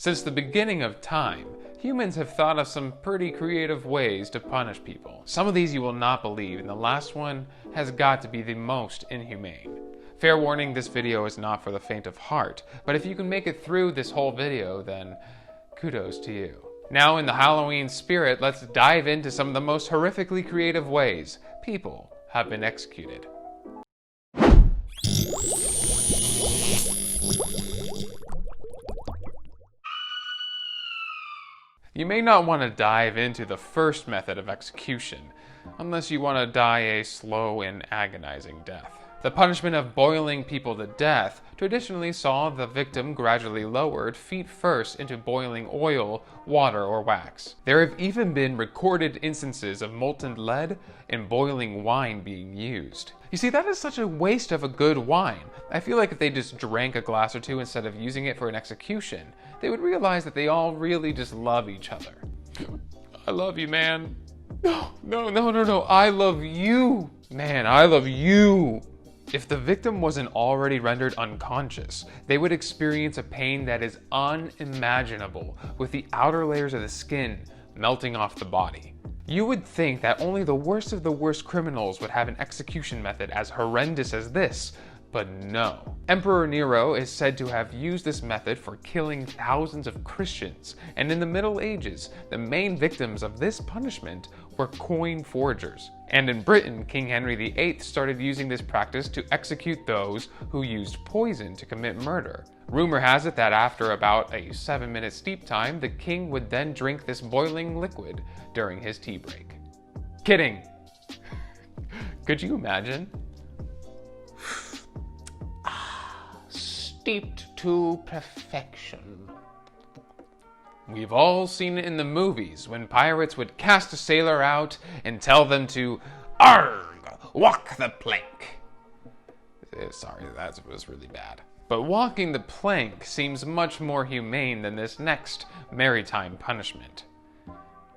Since the beginning of time, humans have thought of some pretty creative ways to punish people. Some of these you will not believe, and the last one has got to be the most inhumane. Fair warning, this video is not for the faint of heart, but if you can make it through this whole video, then kudos to you. Now, in the Halloween spirit, let's dive into some of the most horrifically creative ways people have been executed. You may not want to dive into the first method of execution, unless you want to die a slow and agonizing death. The punishment of boiling people to death traditionally saw the victim gradually lowered feet first into boiling oil, water, or wax. There have even been recorded instances of molten lead and boiling wine being used. You see, that is such a waste of a good wine. I feel like if they just drank a glass or two instead of using it for an execution, they would realize that they all really just love each other. I love you, man. No, I love you. Man, I love you. If the victim wasn't already rendered unconscious, they would experience a pain that is unimaginable, with the outer layers of the skin melting off the body. You would think that only the worst of the worst criminals would have an execution method as horrendous as this, but no. Emperor Nero is said to have used this method for killing thousands of Christians, and in the Middle Ages, the main victims of this punishment were coin forgers. And in Britain, King Henry VIII started using this practice to execute those who used poison to commit murder. Rumor has it that after about a 7-minute steep time, the king would then drink this boiling liquid during his tea break. Kidding! Could you imagine? Steeped to perfection. We've all seen it in the movies when pirates would cast a sailor out and tell them to "Arg! Walk the plank." Sorry, that was really bad. But walking the plank seems much more humane than this next maritime punishment.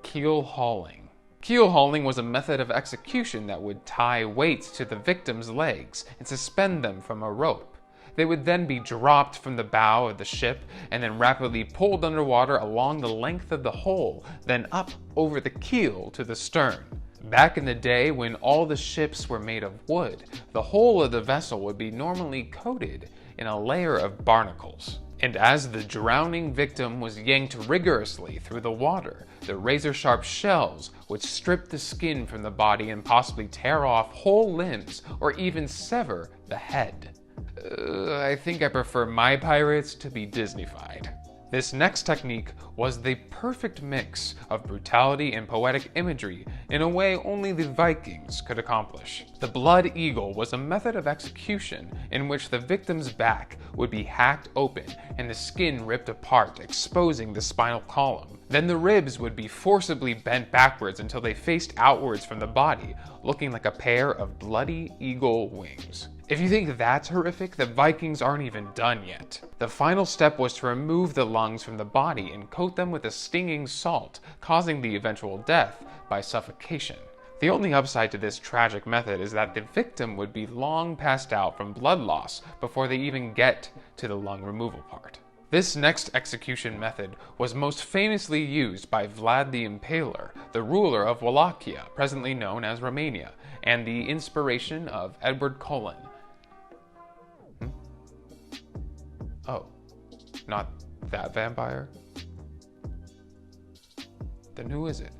Keel hauling. Keel hauling was a method of execution that would tie weights to the victim's legs and suspend them from a rope. They would then be dropped from the bow of the ship and then rapidly pulled underwater along the length of the hull, then up over the keel to the stern. Back in the day, when all the ships were made of wood, the whole of the vessel would be normally coated in a layer of barnacles. And as the drowning victim was yanked rigorously through the water, the razor-sharp shells would strip the skin from the body and possibly tear off whole limbs or even sever the head. I think I prefer my pirates to be Disneyfied. This next technique was the perfect mix of brutality and poetic imagery in a way only the Vikings could accomplish. The blood eagle was a method of execution in which the victim's back would be hacked open and the skin ripped apart, exposing the spinal column. Then the ribs would be forcibly bent backwards until they faced outwards from the body, looking like a pair of bloody eagle wings. If you think that's horrific, the Vikings aren't even done yet. The final step was to remove the lungs from the body and coat them with a stinging salt, causing the eventual death by suffocation. The only upside to this tragic method is that the victim would be long passed out from blood loss before they even get to the lung removal part. This next execution method was most famously used by Vlad the Impaler, the ruler of Wallachia, presently known as Romania, and the inspiration of Edward Cullen. Oh, not that vampire? Then who is it?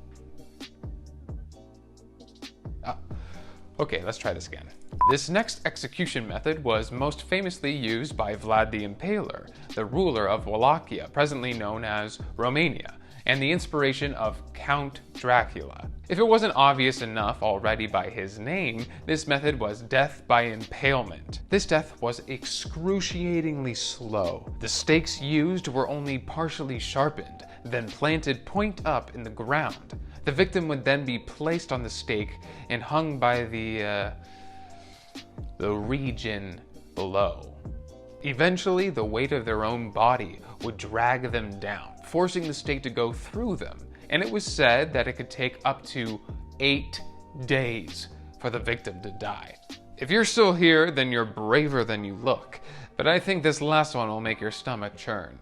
Okay, let's try this again. This next execution method was most famously used by Vlad the Impaler, the ruler of Wallachia, presently known as Romania, and the inspiration of Count Dracula. If it wasn't obvious enough already by his name, this method was death by impalement. This death was excruciatingly slow. The stakes used were only partially sharpened, then planted point up in the ground. The victim would then be placed on the stake and hung by the region below. Eventually, the weight of their own body would drag them down, forcing the stake to go through them, and it was said that it could take up to 8 days for the victim to die. If you're still here, then you're braver than you look, but I think this last one will make your stomach churn.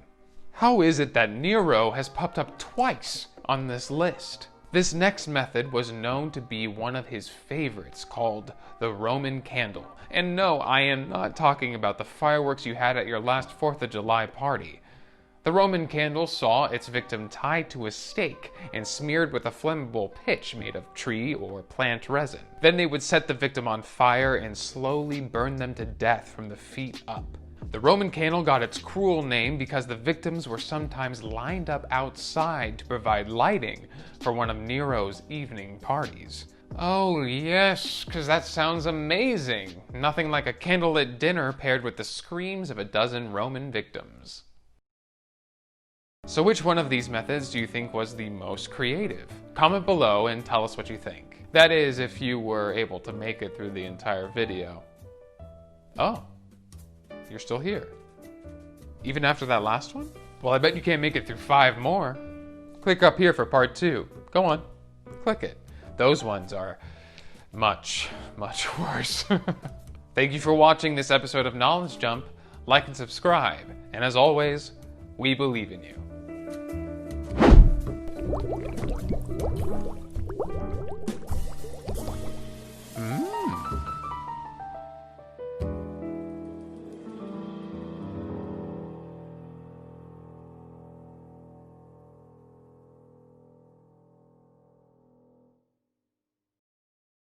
How is it that Nero has popped up twice on this list? This next method was known to be one of his favorites, called the Roman candle. And no, I am not talking about the fireworks you had at your last 4th of July party. The Roman candle saw its victim tied to a stake and smeared with a flammable pitch made of tree or plant resin. Then they would set the victim on fire and slowly burn them to death from the feet up. The Roman candle got its cruel name because the victims were sometimes lined up outside to provide lighting for one of Nero's evening parties. Oh yes, because that sounds amazing. Nothing like a candlelit dinner paired with the screams of a dozen Roman victims. So which one of these methods do you think was the most creative? Comment below and tell us what you think. That is, if you were able to make it through the entire video. Oh, you're still here. Even after that last one? Well, I bet you can't make it through 5 more. Click up here for part 2. Go on, click it. Those ones are much, much worse. Thank you for watching this episode of Knowledge Jump. Like and subscribe. And as always, we believe in you.